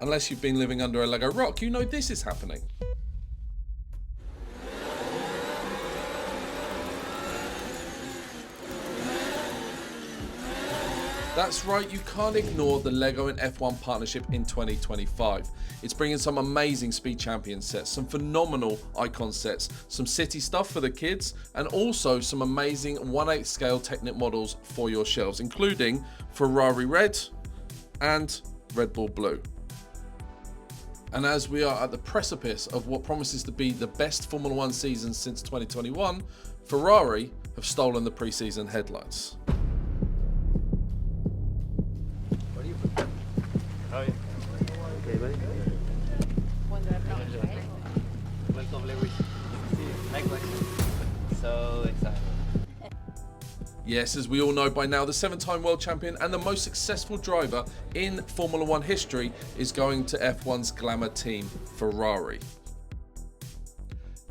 Unless you've been living under a Lego rock, you know this is happening. That's right, you can't ignore the LEGO and F1 partnership in 2025. It's bringing some amazing Speed Champion sets, some phenomenal icon sets, some city stuff for the kids, and also some amazing 1/8 scale Technic models for your shelves, including Ferrari Red and Red Bull Blue. And as we are at the precipice of what promises to be the best Formula 1 season since 2021, Ferrari have stolen the pre-season headlines. Okay, buddy. Welcome, Lewis. Likewise. So excited. Yes, as we all know by now, the 7-time world champion and the most successful driver in Formula 1 history is going to F1's glamour team, Ferrari.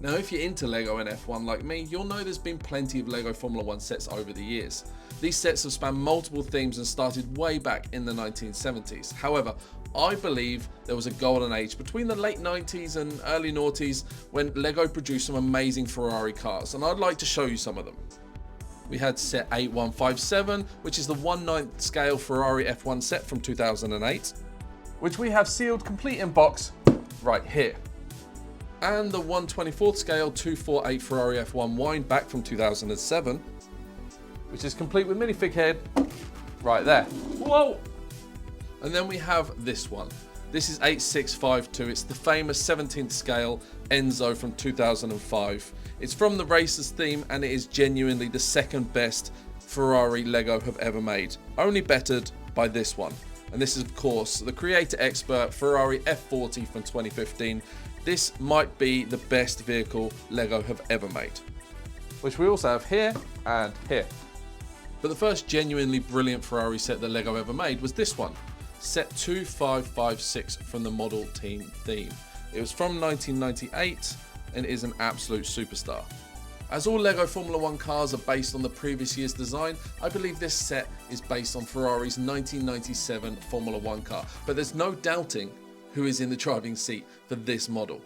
Now, if you're into LEGO and F1 like me, you'll know there's been plenty of LEGO Formula 1 sets over the years. These sets have spanned multiple themes and started way back in the 1970s. However, I believe there was a golden age between the late 90s and early noughties when LEGO produced some amazing Ferrari cars, and I'd like to show you some of them. We had set 8157, which is the 1/9 scale Ferrari F1 set from 2008, which we have sealed complete in box right here. And the 1/24 scale 248 Ferrari F1 wind back from 2007, which is complete with minifig head right there. Whoa! And then we have this one. This is 8652. It's the famous 17th scale Enzo from 2005. It's from the Racers theme, and it is genuinely the second best Ferrari Lego have ever made, only bettered by this one. And this is of course the creator expert Ferrari F40 from 2015. This might be the best vehicle Lego have ever made, which we also have here and here. But the first genuinely brilliant Ferrari set that Lego ever made was this one, set 2556 from the model team theme. It was from 1998 and is an absolute superstar. As all Lego Formula 1 cars are based on the previous year's design, I believe this set is based on Ferrari's 1997 Formula 1 car, but there's no doubting who is in the driving seat for this model.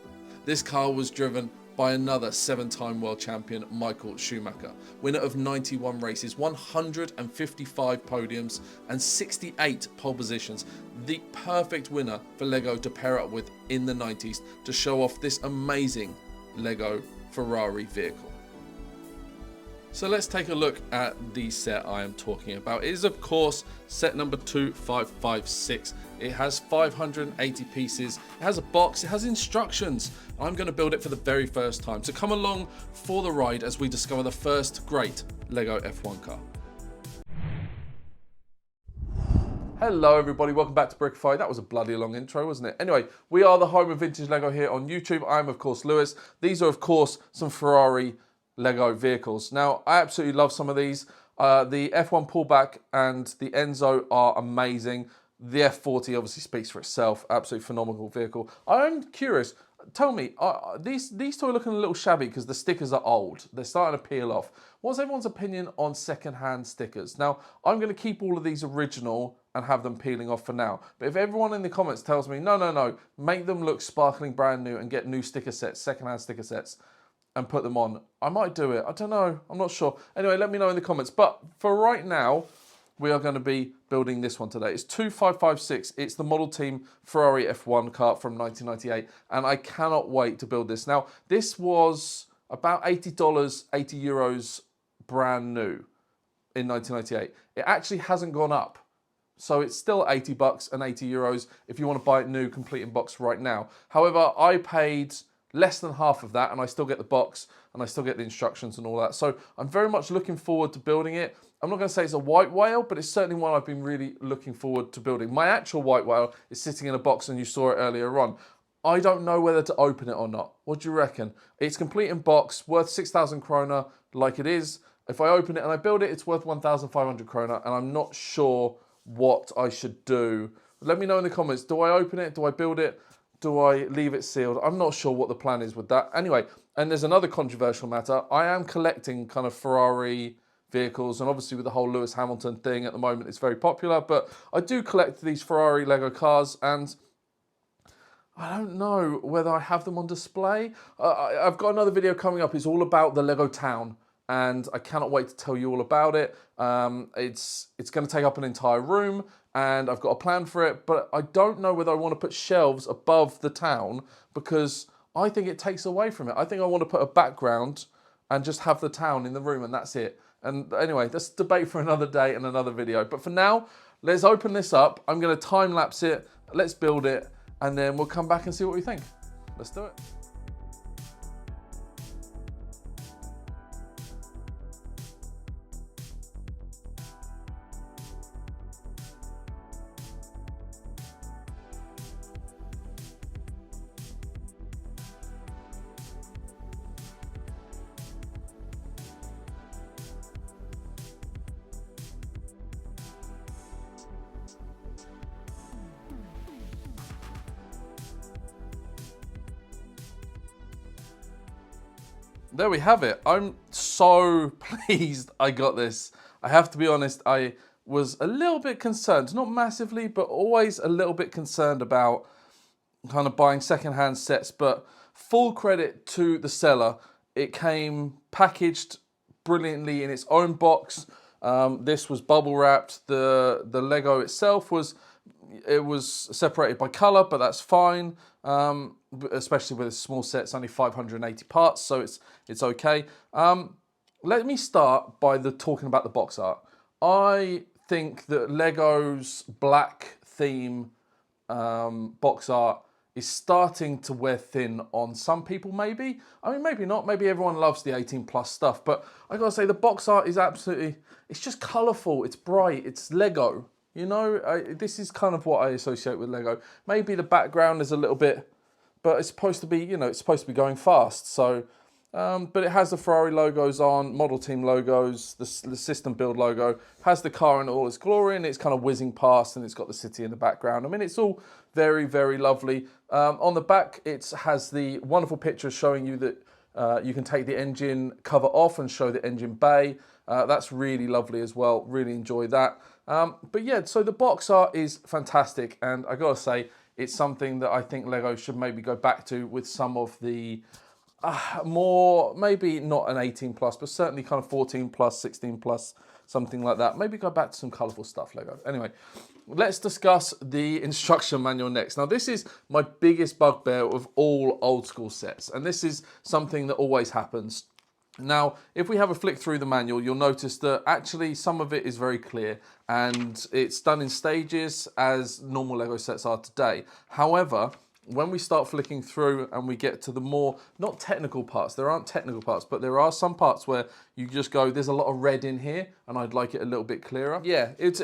This car was driven by another 7-time world champion, Micheal Schumacher, winner of 91 races, 155 podiums and 68 pole positions. The perfect winner for Lego to pair up with in the 90s to show off this amazing Lego Ferrari vehicle. So let's take a look at the set I am talking about. It is of course set number 2556. It has 580 pieces, it has a box, it has instructions. I'm going to build it for the very first time. So come along for the ride as we discover the first great Lego F1 car. Hello everybody, welcome back to Brickify. That was a bloody long intro, wasn't it? Anyway, we are the home of vintage Lego here on YouTube. I'm of course Lewis. These are of course some Ferrari Lego vehicles. Now, I absolutely love some of these. The F1 pullback and the Enzo are amazing. The F40 obviously speaks for itself. Absolutely phenomenal vehicle. I'm curious, tell me, these two are looking a little shabby because the stickers are old. They're starting to peel off. What's everyone's opinion on second-hand stickers? Now, I'm going to keep all of these original and have them peeling off for now. But if everyone in the comments tells me, no, make them look sparkling brand new and get new sticker sets, second-hand sticker sets, and put them on, I might do it. I don't know. I'm not sure. Anyway, let me know in the comments. But for right now, we are going to be building this one today. It's 2556. It's the model team Ferrari F1 car from 1998. And I cannot wait to build this. Now, this was about $80, 80 euros brand new in 1998. It actually hasn't gone up. So it's still 80 bucks and 80 euros if you want to buy it new, complete in box right now. However, I paid less than half of that and I still get the box and I still get the instructions and all that. So I'm very much looking forward to building it. I'm not going to say it's a white whale, but it's certainly one I've been really looking forward to building. My actual white whale is sitting in a box and you saw it earlier on. I don't know whether to open it or not. What do you reckon? It's complete in box, worth 6,000 krona like it is. If I open it and I build it, it's worth 1,500 krona and I'm not sure what I should do. Let me know in the comments. Do I open it? Do I build it? Do I leave it sealed? I'm not sure what the plan is with that. Anyway, and there's another controversial matter. I am collecting kind of Ferrari vehicles, and obviously with the whole Lewis Hamilton thing at the moment, it's very popular, but I do collect these Ferrari Lego cars, and I don't know whether I have them on display. I've got another video coming up. It's all about the Lego town, and I cannot wait to tell you all about it. It's going to take up an entire room, and I've got a plan for it, but I don't know whether I want to put shelves above the town because I think it takes away from it. I think I want to put a background and just have the town in the room, and that's it. And anyway, that's debate for another day and another video. But for now, let's open this up. I'm going to time lapse it. Let's build it, and then we'll come back and see what we think. Let's do it. There we have it. I'm so pleased I got this. I have to be honest, I was a little bit concerned, not massively, but always a little bit concerned about kind of buying secondhand sets, but full credit to the seller. It came packaged brilliantly in its own box. This was bubble wrapped. The Lego itself was separated by color, but that's fine. Especially with a small set, it's only 580 parts, so it's okay. Let me start by talking about the box art. I think that Lego's black theme box art is starting to wear thin on some people, maybe. I mean, maybe not. Maybe everyone loves the 18+ stuff, but I gotta say the box art is absolutely, it's just colorful, it's bright, it's Lego. You know, this is kind of what I associate with Lego. Maybe the background is a little bit, but it's supposed to be, you know, it's supposed to be going fast. So, but it has the Ferrari logos on, model team logos, the system build logo, has the car in all its glory, and it's kind of whizzing past, and it's got the city in the background. I mean, it's all very, very lovely. On the back, it has the wonderful pictures showing you that you can take the engine cover off and show the engine bay. That's really lovely as well. Really enjoy that. But yeah, so the box art is fantastic, and I gotta say, it's something that I think Lego should maybe go back to with some of the more, maybe not an 18+, but certainly kind of 14+, 16+, something like that. Maybe go back to some colourful stuff, Lego. Anyway, let's discuss the instruction manual next. Now, this is my biggest bugbear of all old school sets, and this is something that always happens. Now, if we have a flick through the manual, you'll notice that actually some of it is very clear and it's done in stages as normal Lego sets are today. However, when we start flicking through and we get to the more, not technical parts, there aren't technical parts, but there are some parts where you just go, there's a lot of red in here and I'd like it a little bit clearer. Yeah, it's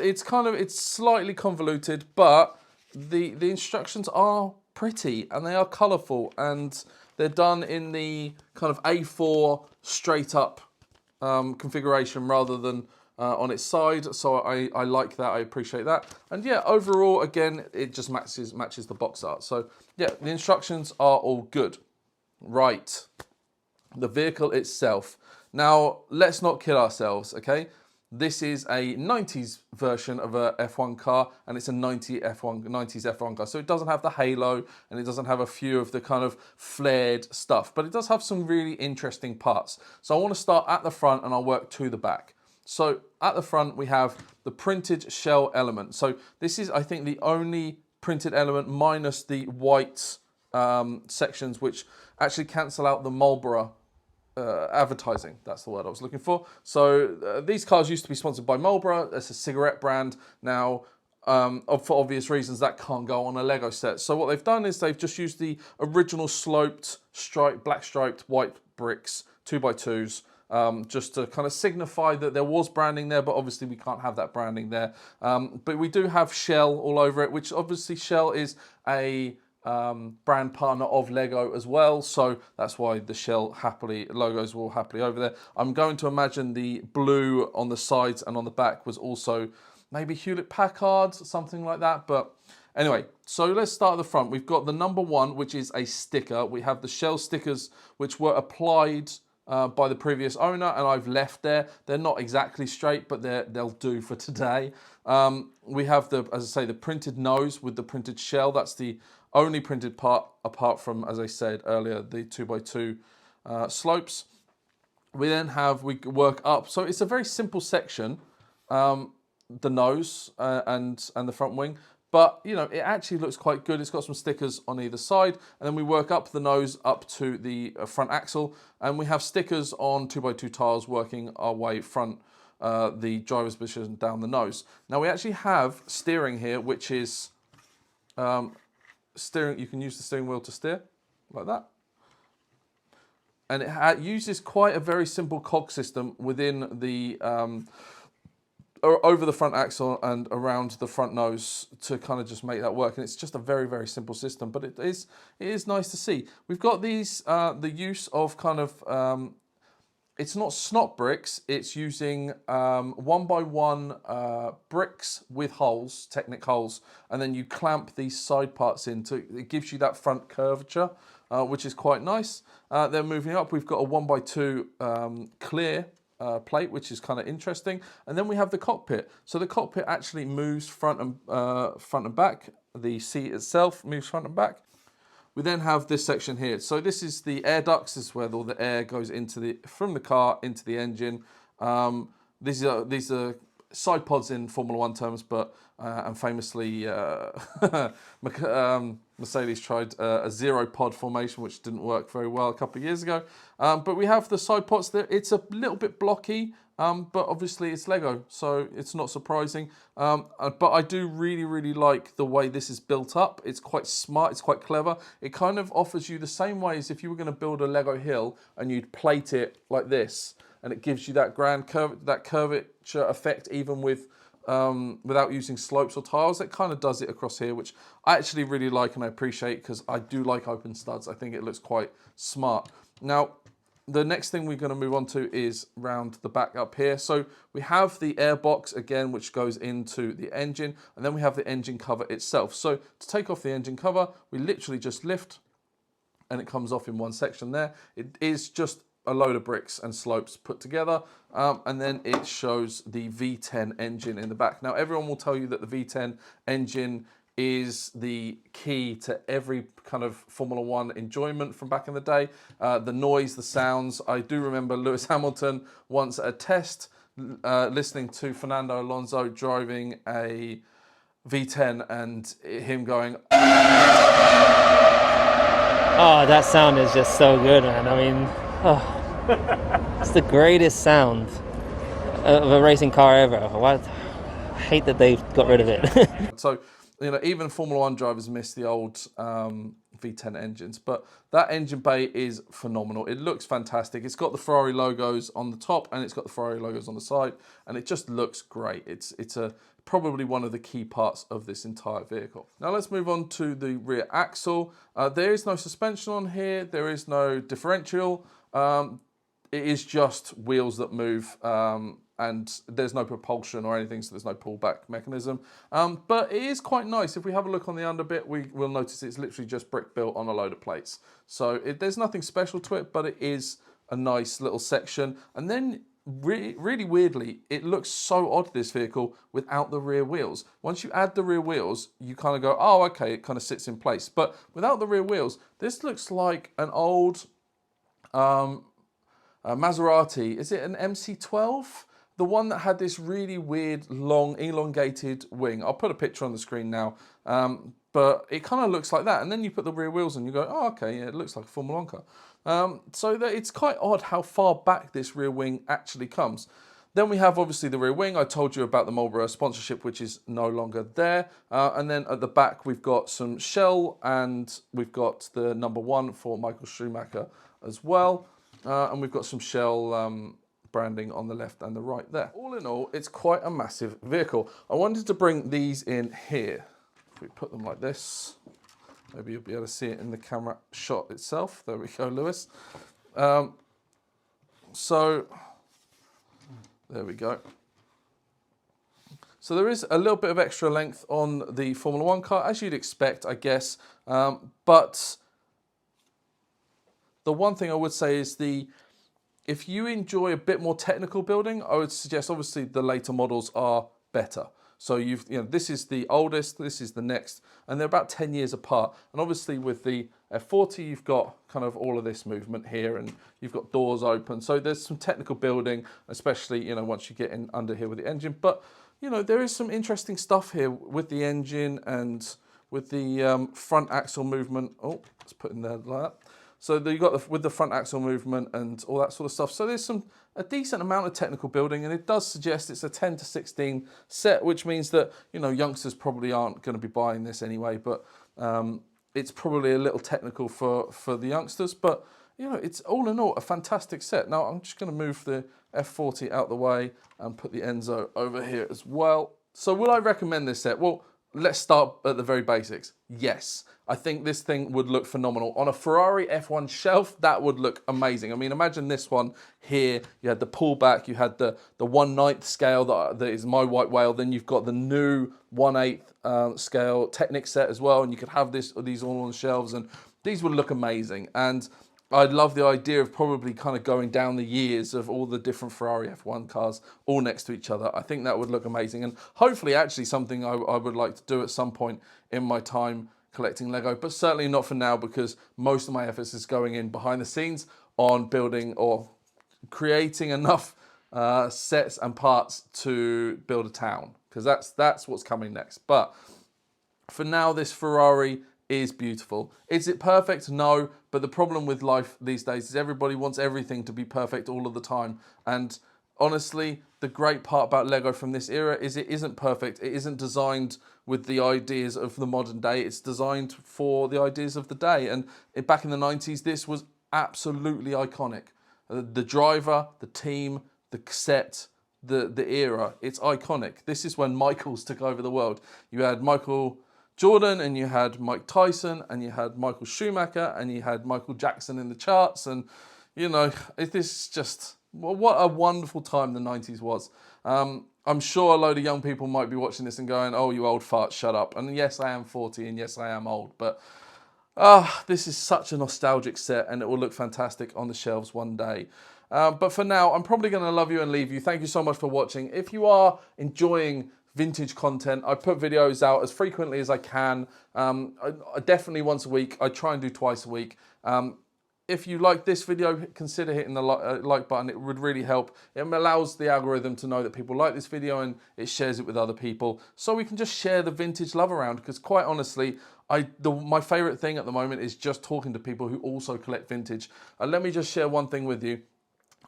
slightly convoluted, but the instructions are pretty and they are colourful and they're done in the kind of A4 straight up configuration rather than on its side. So I like that, I appreciate that. And yeah, overall, again, it just matches the box art. So yeah, the instructions are all good. Right, the vehicle itself. Now, let's not kid ourselves, okay? This is a 90s version of a F1 car, and it's a 90s F1 car. So it doesn't have the halo, and it doesn't have a few of the kind of flared stuff, but it does have some really interesting parts. So I want to start at the front, and I'll work to the back. So at the front, we have the printed shell element. So this is, I think, the only printed element minus the white sections, which actually cancel out the Marlboro advertising. That's the word I was looking for. So these cars used to be sponsored by Marlboro. It's a cigarette brand. Now, for obvious reasons, that can't go on a Lego set. So what they've done is they've just used the original sloped, black striped white bricks, 2x2s, just to kind of signify that there was branding there, but obviously we can't have that branding there. But we do have Shell all over it, which obviously Shell is a brand partner of Lego as well, so that's why the Shell logos will happily over there. I'm going to imagine the blue on the sides and on the back was also maybe Hewlett-Packard, something like that. But anyway, so let's start at the front. We've got the number 1, which is a sticker. We have the Shell stickers, which were applied by the previous owner, and I've left there. They're not exactly straight, but they'll do for today. We have as I say, the printed nose with the printed shell. That's the only printed part, apart from, as I said earlier, the 2x2 slopes. We then we work up. So it's a very simple section, the nose and the front wing. But, you know, it actually looks quite good. It's got some stickers on either side. And then we work up the nose up to the front axle. And we have stickers on 2x2 tiles working our way front the driver's position down the nose. Now we actually have steering here, which is steering. You can use the steering wheel to steer like that. And it uses quite a very simple cog system within the over the front axle and around the front nose to kind of just make that work. And it's just a very, very simple system, but it is nice to see. We've got these, the use of kind of, it's not snot bricks, it's using 1x1 bricks with holes, Technic holes, and then you clamp these side parts in, it gives you that front curvature, which is quite nice. Then moving up, we've got a 1x2 clear plate, which is kind of interesting. And then we have the cockpit. So the cockpit actually moves front and back. The seat itself moves front and back. We then have this section here. So this is the air ducts. This is where all the air goes from the car into the engine. These are side pods in Formula One terms, but and famously Mercedes tried a zero pod formation, which didn't work very well a couple of years ago. But we have the side pods there. It's a little bit blocky, but obviously it's Lego, so it's not surprising. But I do really, really like the way this is built up. It's quite smart, it's quite clever. It kind of offers you the same way as if you were going to build a Lego hill and you'd plate it like this, and it gives you that curvature effect even with without using slopes or tiles. It kind of does it across here, which I actually really like and I appreciate because I do like open studs. I think it looks quite smart. Now, the next thing we're going to move on to is round the back up here. So we have the air box again, which goes into the engine, and then we have the engine cover itself. So to take off the engine cover, we literally just lift and it comes off in one section there. It is just a load of bricks and slopes put together, and then it shows the V10 engine in the back. Now everyone will tell you that the V10 engine is the key to every kind of Formula One enjoyment from back in the day. The noise, the sounds. I do remember Lewis Hamilton once at a test listening to Fernando Alonso driving a V10 and him going, oh, that sound is just so good, man. I mean, it's the greatest sound of a racing car ever. I hate that they got rid of it. So, you know, even Formula One drivers miss the old V10 engines, but that engine bay is phenomenal. It looks fantastic. It's got the Ferrari logos on the top and it's got the Ferrari logos on the side, and it just looks great. It's probably one of the key parts of this entire vehicle. Now let's move on to the rear axle. There is no suspension on here. There is no differential. It is just wheels that move, and there's no propulsion or anything, so there's no pullback mechanism. But it is quite nice. If we have a look on the underbit, we will notice it's literally just brick built on a load of plates. So there's nothing special to it, but it is a nice little section. And then really weirdly, it looks so odd, this vehicle, without the rear wheels. Once you add the rear wheels, you kind of go, oh, okay, it kind of sits in place. But without the rear wheels, this looks like an old Maserati. Is it an MC12? The one that had this really weird, long, elongated wing. I'll put a picture on the screen now. But it kind of looks like that. And then you put the rear wheels and you go, oh, okay, yeah, it looks like a Formula 1 car. So that it's quite odd how far back this rear wing actually comes. Then we have obviously the rear wing. I told you about the Marlboro sponsorship, which is no longer there. And then at the back, we've got some shell and we've got the number 1 for Micheal Schumacher as well. And we've got some shell branding on the left and the right there. All in all, it's quite a massive vehicle. I wanted to bring these in here. If we put them like this, maybe you'll be able to see it in the camera shot itself. There we go, Lewis. So there we go. So there is a little bit of extra length on the Formula 1 car, as you'd expect, I guess. But the one thing I would say is if you enjoy a bit more technical building, I would suggest obviously the later models are better. So this is the oldest, this is the next, and they're about 10 years apart. And obviously with the F40, you've got kind of all of this movement here, and you've got doors open. So there's some technical building, especially, once you get in under here with the engine. But, there is some interesting stuff here with the engine and with the front axle movement. Oh, let's put in there like that. So you've got with the front axle movement and all that sort of stuff. So there's a decent amount of technical building, and it does suggest it's a 10 to 16 set, which means that, youngsters probably aren't going to be buying this anyway, but it's probably a little technical for the youngsters, but it's all in all a fantastic set. Now I'm just going to move the F40 out the way and put the Enzo over here as well. So will I recommend this set? Well, let's start at the very basics. Yes, I think this thing would look phenomenal. On a Ferrari F1 shelf, that would look amazing. I mean, imagine this one here. You had the pullback, you had the 1/9 scale that is my white whale. Then you've got the new 1/8 scale Technic set as well. And you could have these all on shelves, and these would look amazing. And I'd love the idea of probably kind of going down the years of all the different Ferrari F1 cars all next to each other. I think that would look amazing, and hopefully actually something I would like to do at some point in my time collecting Lego, but certainly not for now, because most of my efforts is going in behind the scenes on building or creating enough sets and parts to build a town, because that's what's coming next. But for now, this Ferrari is beautiful. Is it perfect? No, but the problem with life these days is everybody wants everything to be perfect all of the time. And honestly, the great part about Lego from this era is it isn't perfect. It isn't designed with the ideas of the modern day. It's designed for the ideas of the day. And back in the 90s, this was absolutely iconic. The driver, the team, the set, the era, it's iconic. This is when Michaels took over the world. You had Michael Jordan, and you had Mike Tyson, and you had Micheal Schumacher, and you had Michael Jackson in the charts. And, this is just, what a wonderful time the 90s was. I'm sure a load of young people might be watching this and going, oh, you old fart, shut up. And yes, I am 40, and yes, I am old. But this is such a nostalgic set, and it will look fantastic on the shelves one day. But for now, I'm probably going to love you and leave you. Thank you so much for watching. If you are enjoying vintage content, I put videos out as frequently as I can. I definitely once a week. I try and do twice a week. If you like this video, consider hitting the like button. It would really help. It allows the algorithm to know that people like this video, and it shares it with other people, so we can just share the vintage love around. Because quite honestly, my favorite thing at the moment is just talking to people who also collect vintage. Let me just share one thing with you.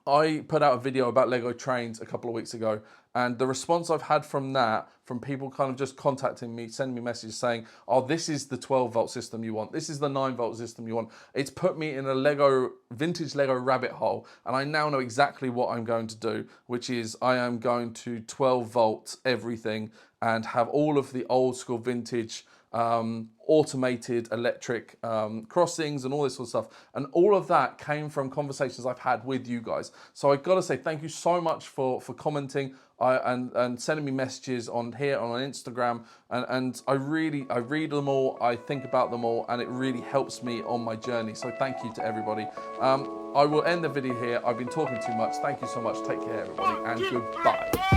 I put out a video about Lego trains a couple of weeks ago, and the response I've had from that, from people kind of just contacting me, sending me messages saying, oh, this is the 12-volt system you want, this is the 9-volt system you want. It's put me in a vintage Lego rabbit hole, and I now know exactly what I'm going to do, which is I am going to 12-volt everything and have all of the old school vintage automated electric crossings and all this sort of stuff. And all of that came from conversations I've had with you guys. So I've got to say thank you so much for commenting and sending me messages on here, on Instagram. And I read them all, I think about them all, and it really helps me on my journey. So thank you to everybody. I will end the video here. I've been talking too much. Thank you so much. Take care, everybody, and goodbye.